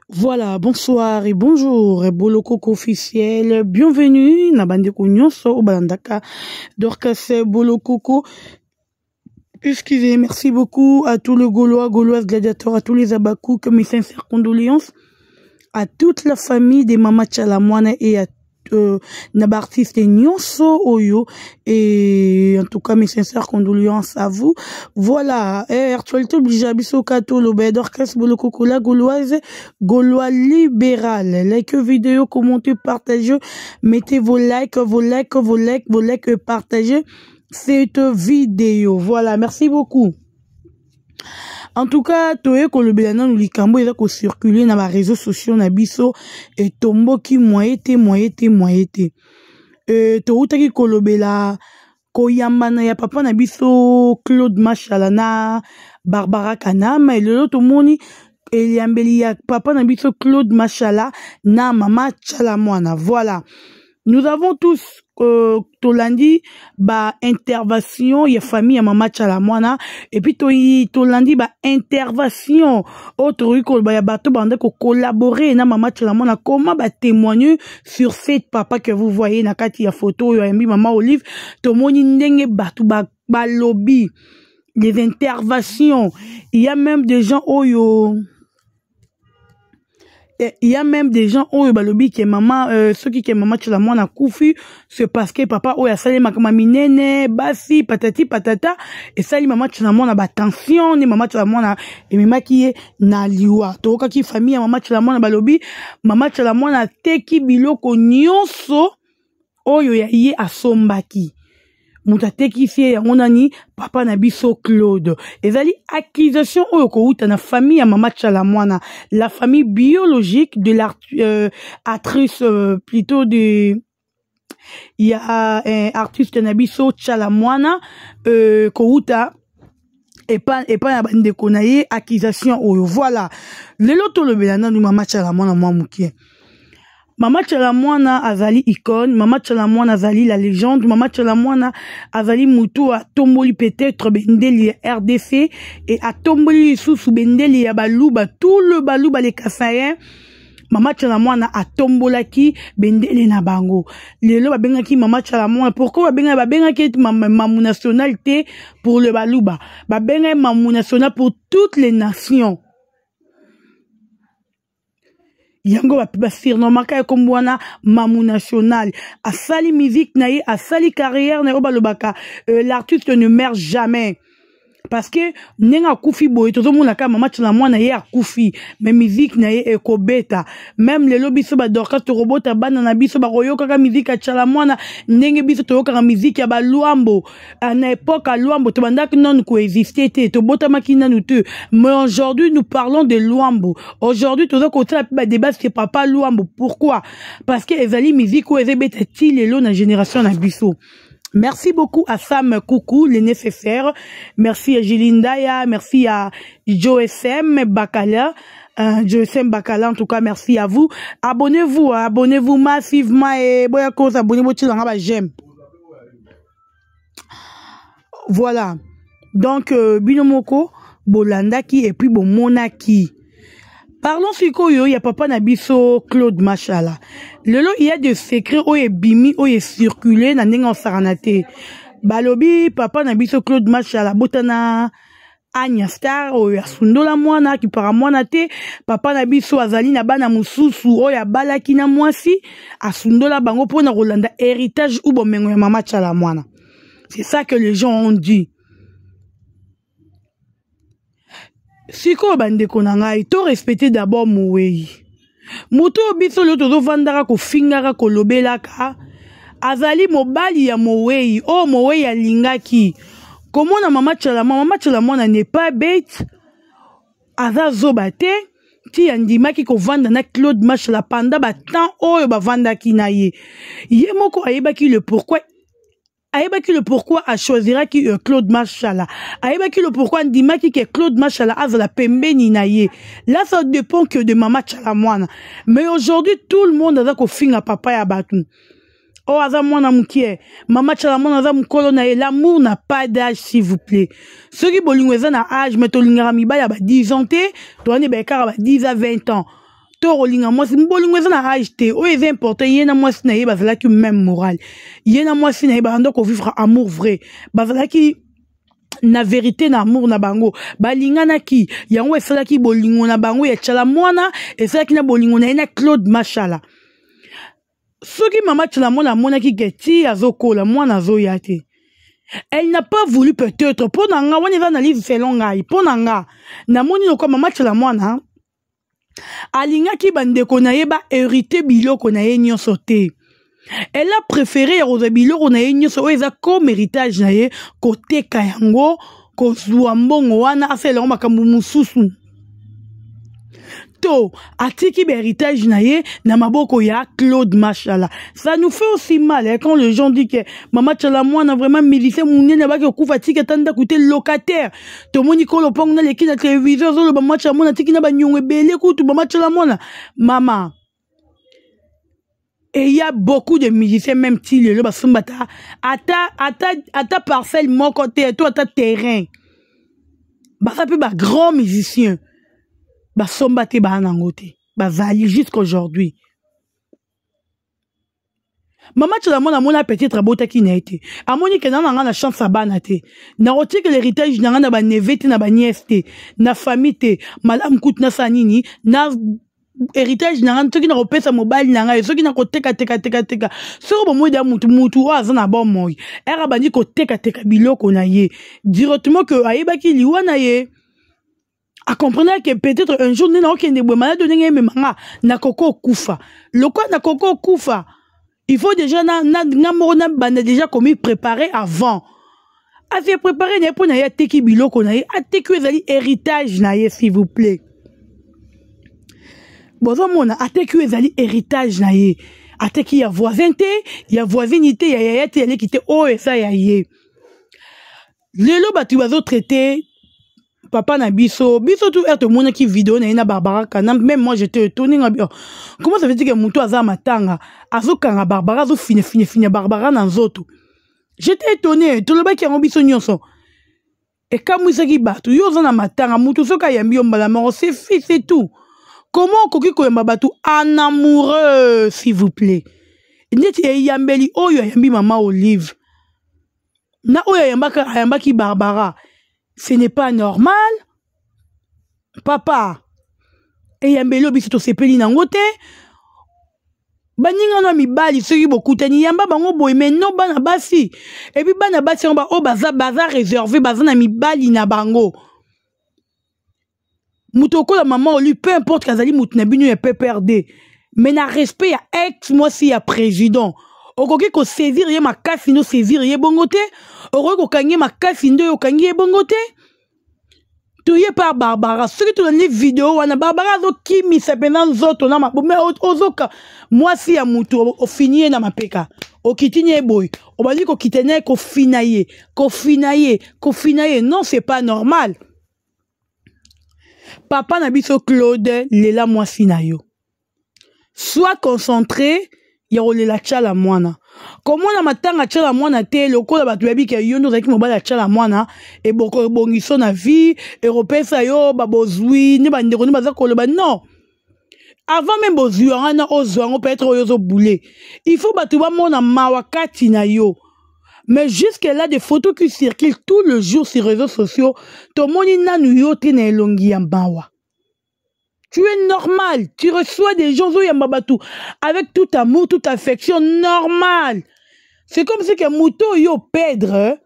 Voilà, bonsoir et bonjour, et Bolokoko officiel, bienvenue, na bande nyonso au balandaka, Dorcas Bolokoko. Excusez, merci beaucoup à tous les Gaulois, Gauloises, gladiateurs, à tous les Abakou, que mes sincères condoléances, à toute la famille des Mama Tchalamouane et à Nabartiste Nyonso Oyo, et en tout cas mes sincères condoléances à vous. Voilà, actualité obligée Abisso Kato Lobé Dorcas Bolokoko la Gauloise, Gaulois libéral. Like vidéo, commentez, partagez, mettez vos likes, partagez cette vidéo. Voilà, merci beaucoup. En tout cas, toye ko lobela na likambo eza ko circuler na ba réseaux sociaux na biso et tombo ki moyete. To utaki ko lobela ko yambana ya papa na biso Claude Machala na Barbara Kanama et lelo to moni eliambeli ya papa na biso Claude Machala na Mama Tchalamouane. Voilà. Nous avons tous tolandi ba intervention ya famille ya Mama Tchalamouane et puis tolandi ba intervention autre ko ba ya bato bande ko collaborer na Mama Tchalamouane comment ba témoigner sur cette papa que vous voyez na kati ya photo ya mbi Mama Olive to moni ndenge bato ba lobby des interventions. Il y a même des gens il y a même des gens où balobi que maman ceux qui Mama Tchalamouane a koufi c'est parce que papa a sali makama minene basi patati patata et sali Mama Tchalamouane ba tension ni Mama Tchalamouane et mema qui na liwa to ka ki famille ya Mama Tchalamouane balobi Mama Tchalamouane teki biloko nyonso oyo ya ye asombaki mutateki fie ya nani papa na biso Claude. Ezali accusation oyo ko uta na famille ya Mama Tchalamouane, la famille biologique de l'actrice plutôt de il y a un artiste na biso Tchalamouane ko uta et pas na bande konaye accusation oyo. Voilà. Lelo to lobelana nu Mama Tchalamouane mwa mukie. Mama Tchalamouane azali icône, Mama Tchalamouane azali la légende, Mama Tchalamouane azali mutu a tomboli peut-être bendeli ya RDC et a tomboli sous bendeli ya baluba, tout le baluba les Kassaïens. Mama Tchalamouane a tombolaki bendeli na bango. Lelo babengaki Mama Tchalamouane, pourquoi babengaki mamou nationalité pour le baluba? Babengaki mamou national pour toutes les nations. Yango ba surnomaka kombwana mamou national asali musique naïe asali carrière na obalobaka l'artiste ne meurt jamais parce que nenga kufi boy tozo mona ka Mama Tchalamouane ye akufi mais musique naïe ekobeta même le lobby so ba Dorcas to robota bana na biso ba koyoka ka musique ya Tchalamouane ndenge biso to yoka musique ya ba Luambo na époque à Luambo to bandaki non coexister te to bota makina nous te mais aujourd'hui nous parlons de Luambo. Aujourd'hui tozo ko tala ba débat c'est papa Luambo. Pourquoi? Parce que ezali musique ou ezebeta ti lelo na génération na biso. Merci beaucoup à Sam Coucou, les nécessaires. Merci à Gilindaya, merci à Joesem Bakala. Joesem Bakala, en tout cas, merci à vous. Abonnez-vous massivement et boya cause abonnez-vous j'aime. Voilà. Donc, Binomoko, Bolandaki et puis Monaki. Parlons sur Koyo, il y a papa Nabiso Claude Machala. Lelo, il y a des secrets où est bimi, où est circulé, na nenga saranate. Balobi, papa Nabiso Claude Machala, botana, Anya Star, ou ya sundola mwana, qui para mwana te, papa Nabiso azali na bana mususu, ou ya balaki na mwasi, asundola bango po na Rolanda, héritage ou bomengo ya Mama Tchalamouane. C'est ça que les gens ont dit. Siko bande konanga to respecter d'abord mouwei. Muto biso lo tozo vandara ko fingara ko lobelaka. Azali mobali ya mouwei. Oh mouwei ya lingaki. Comment na Mama Tchalamouane n'est pas bête. Aza zobate. Ti andimaki ko vanda na Claude Machala panda ba temps oyo ba vanda ki na ye. Ye moko ayebaki le pourquoi. Aïbaki le pourquoi a choisira qui Claude Machala. Aïbaki le pourquoi ndimaki que Claude Machala a la pembe ninaye. Là ça dépend que de Mama Tchalamouane. Mais aujourd'hui tout le monde a ko finga papa ya batu. Oh aza mwana mukie. Mama Tchalamouane aza mukolo na ye. L'amour n'a pas d'âge s'il vous plaît. Ceux qui bolingweza na âge mais to lingara mibaya ba 10 ans te, to ane ba ekara ba 10 à 20 ans. to rolinga mwasi mbolingo eza na âge te oyo eza important ye na mwasi na ye bazalaki même moral ye na mwasi na ye bando ko vivre amour vrai bazalaki na vérité na amour na bango balinganaki yango esalaki bolingo na bango ya Tchala Mwana esalaki na bolingo na ye na Claude Machala soki mama Tchala Mwana amonaki keti azokola mwana azoya te. Elle n'a pas voulu peut-être pour nanga on eza na livre selon ngai pour nanga na moni loko mama Tchala Mwana alingaki bandeko na ye ba hérité biloko na ye nyonso te. Elle a préféré roza biloko na ye nyonso oyo eza comme héritage na ye koteka yango kozwa mbongo wana asalela makambo mosusu to atiki ba héritage na ye na maboko ya Claude Machala. Ça nous fait aussi mal quand les gens disent que mama Tchala Mwana vraiment milité munene ba ke kufa tika tanda coûter locataire to moni ko lo pong na leki na téléviseur zo lo mama Tchala Mwana tiki na ba nyongwe belé kutu mama Tchala Mwana mama. Et il y a beaucoup de musiciens même si le basumbata ata parcelle mon côté toi ata terrain ba ça peut ba grand musicien basombate ba nangote ba vali jusqu'aujourd'hui. Mama Tchala Mwana mona peut-être abota ki na été amoni ke nanga na chance abana te na roti que l'héritage nanga na ba nevete na ba nièce te na famille te madame kout na sanini na héritage nanga soki na kopesa mobali nanga soki na koteka soko bomoyi da mutu o aza na bon moyi era bandi koteka biloko na ye directement que ayebaki liwa na ye a comprendre que peut-être un jour nena okende boye malade ndenge memanga na koko kufa loko na koko kufa il faut déjà na banda déjà comme préparer avant a se préparer na pour na ya teki biloko na ye ateki ezali héritage na ye s'il vous plaît. Bozo mona ateki ezali héritage na ye ateki ya voisin te ya voisinité ya yaya te yale kite o esa ya ye lelo batu bazo traiter papa na biso tout est mona ki vidéo na ina Barbara Kanam même moi j'étais étonné comment ça veut dire que muto aza matanga azokanga Barbara zo fine Barbara na nzoto j'étais étonné tout le ba ki biso nyonso et comme isaki batu yo za na matanga muto soka yambi yo mbala mort c'est tout. Comment koki koyamba batu en amoureux s'il vous plaît neti yambeli oyo yambi mama Olive na oyo yamba ki Barbara ce n'est pas normal papa et yambeli obiso to sepeli nango te baninga no mibali soki bokutani yamba bango boye mais non bana basi et puis bana basi on ba o baza réservé baza na mibali na bango. Moutoko la maman lui peu importe kazali moutnabinu et PPRD mais na respect ya ex moi si ya président okoki ko saisir ye makasi no saisir ye bongote okoki ko kangi makasi ndo yo kangi ye bongote touye par Barbara ce que tu donnes les vidéos wana Barbara zo kimi sepena nzoto na mabome ozoka moi si ya mutu o finir na mapeka o kitinye boy o bali ko kitene ko finaye non c'est pas normal. Papa na biso Claude lela mwasi na yo sois concentré ya olela Tchala Mwana comment na matanga Tchala Mwana te lokola batu yabi ke yo ndo zaki mobala Tchala Mwana e boko bongiso na vie européen yo babozwi ne bandeko ne baza koloba non avant même bozwi wana ozwango peut-être oyo boulé il faut batu ba mona mawakati na yo. Mais jusque-là, des photos qui circulent tout le jour sur les réseaux sociaux, tout le monde n'a pas na elongi ya mbawa. Tu es normal, tu reçois des gens avec tout amour, toute affection, normal. C'est comme si que mouto yo pèdre.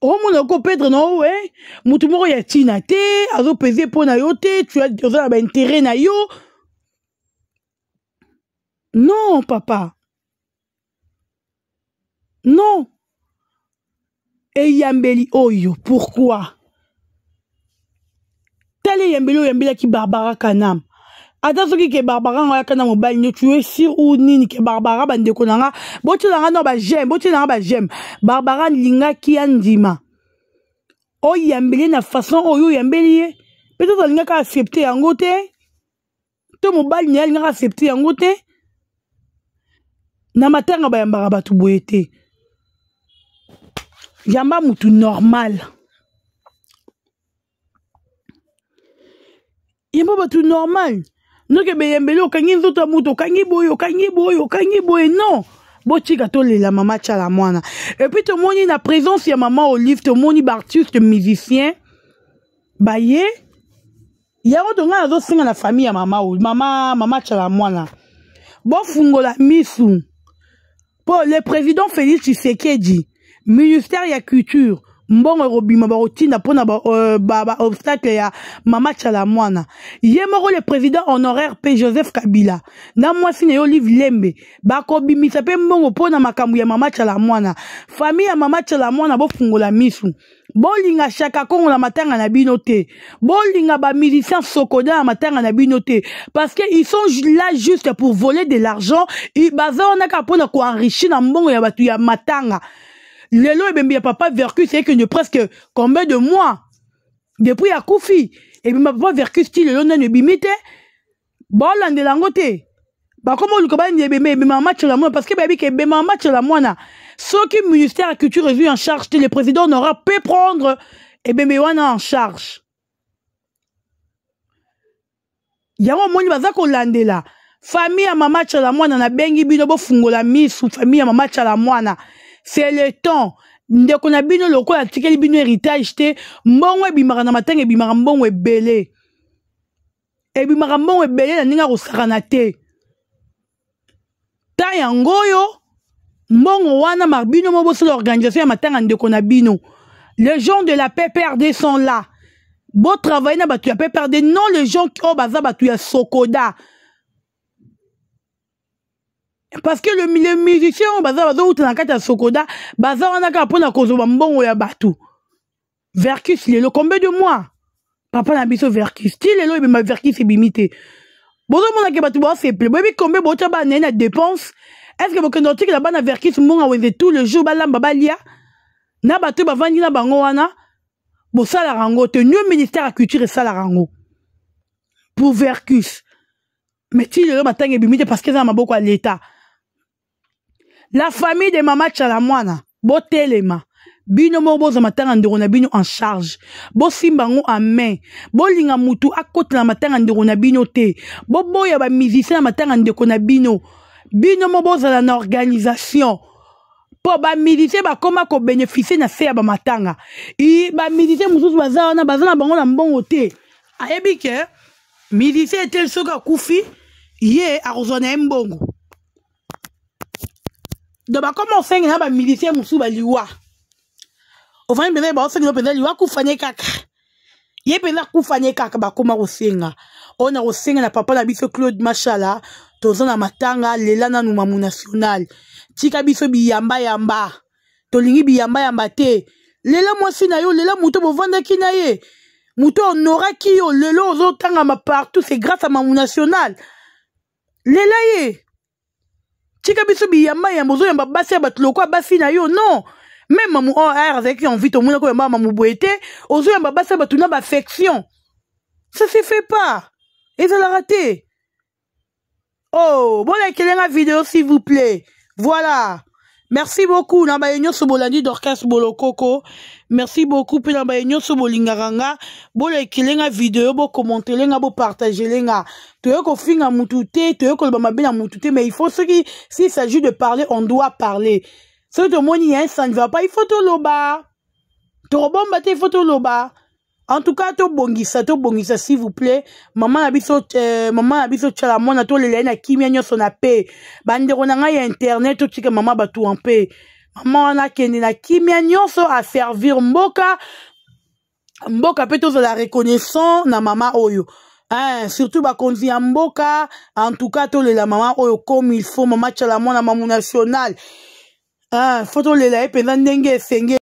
Oh mon ko pèdre non ouais. Mouto moro ya tina te, azo peser pour na yo te, tu as ba intérêt na yo. Non, papa. Non. Et yambeli oyo, pourquoi? Tale yambeli yambela ki Barbara Kanam. Attends soki ke Barbara nga kana mobile tu es sûr ou nini ke Barbara bande konanga. Boti langa no ba j'aime. Barbara linga ki andima. O yambeli na façon oyo yambeli. Peut-être linga ka accepter yango te. To mobile ni linga accepter yango te. Na matanga ba yambara batu boyete. Yamba mutu normal. Yamba batu normal. noke beyembele okangi nzoto muto okangi boye non botika tolela mama tchala mwana et puis tomoni na présence ya maman Olive tomoni bartiste musicien baye yango tonga nazosinga na famille ya mama tchala mwana bofungola misu pour le président Félix Tshisekedi ministère ya culture mbongo robima barotina pona obstacle ya mama tchala mwana ye moko le président honoraire P Joseph Kabila na mwasi na Olive Lembe bakobimisa pe mbongo pona makambo ya mama tchala mwana famille ya mama tchala mwana bofungola misu bolinga Chaka Kongo na matanga na bino te bolinga ba musiciens Sokoda na matanga na bino te parce que ils sont là juste pour voler de l'argent et bazona ka pona ko enrichir na mbongo ya batu ya matanga. Lelo ebembi ya papa Vercus c'est que de presque combien de mois depuis ya Koufi et bien papa Vercus style lelo na bimite bolande lango te ba komo luko ba ndebeme mama tchala mwana parce que baby ke mama tchala mwana ce qui ministère de la culture est en charge le président n'aura peut prendre et bien wana en charge yango moni baza ko landela famille ya mama tchala mwana na bengi bino bofungola misu famille ya mama tchala mwana. C'est le temps. Ndeko na bino loko ya tikeli bino héritage te mbongo ebimaka na matanga ebimaka mbongo ebele. Ebimaka mbongo ebele na ninga kosakana te. Ta yangoyo mbongo wana marbino moboso l'organisation ya matanga ndeko na bino. Les gens de la PPRD sont là. Bo travailler na batu ya PPRD non les gens qui ont baza batu ya Sokoda. Parce que le musicien baza ou tanakata Sokoda baza wana ka pona kozoba mbongo ya batu Vercus lelo combien de mois papa na biso Vercus ti lelo e ma Vercus ebimite bozo mona ke batu ba simple bobi combien bota ba nena dépense est-ce que bokendo tiki la bana Vercus mbonga weze tout le jour balamba balia na batu ba vandi na bango wana bo sala rango te new ministère de la culture et sala rango pour Vercus mais ti lelo matanga ebimite parce que ça maboko à l'état. La famille de mama tchala mwana botelema bino mo boza matanga ndeko na bino en charge bo simbango en main bolinga mutu akotela matanga ndeko na bino te boboya ba musicien na matanga ndeko na bino mo boza na organisation po ba musicien ba koma ko bénéficier na se ya ba matanga i ba musicien mususu baza na bango na mbongo te ayebi ke musicien tel soka kufi ye arozona mbongo. Donc, comment on fait un militaire moussou baliwa? Au fond, il y a un liwa koufane kaka. Il y a un koufane kaka, comment on senga. On a senga na papa na biso Claude Machala, tozana matanga, lelana nou mamou national. Tika biso biyamba. Tolingi biyamba te. Lela mwasi na yo, lela mouto bovanda ki na ye. Mouto honora ki yo, lelo ozo tanga ma partout, c'est grâce à mamou national. Lela ye. Tika biso biyamba yambozo yamba basi ya batuloko basi na yo non même mamu on a avec envie to mona ko yamba mamu boete ozo yamba basi batuna ba affection ça se fait pas et ça l'a raté. Oh bon like la vidéo s'il vous plaît voilà merci beaucoup na ba yenyo so bolandi Dorcas Bolokoko merci beaucoup pe na ba yenyo so bolingaranga bon like la vidéo bo commenter lenga bo partager lenga tu veux qu'on finisse mutu te tu veux qu'on ba bien mutu te mais il faut si s'il s'agit de parler on doit parler ce que mon y ça ne va pas il faut to loba to bomba te il faut to loba en tout cas to bongisa s'il vous plaît maman abiso tchala mona to lele na kimia nyoso na pe bandero na ngai internet to tika maman batu en paix maman na kende na kimia nyoso à servir mboka pe to la reconnaissance na maman oyo. Surtout ba konzi mboka en tout cas to la maman oyo comme il faut mama tchala mwana maman national faut to le la pe ndenge senge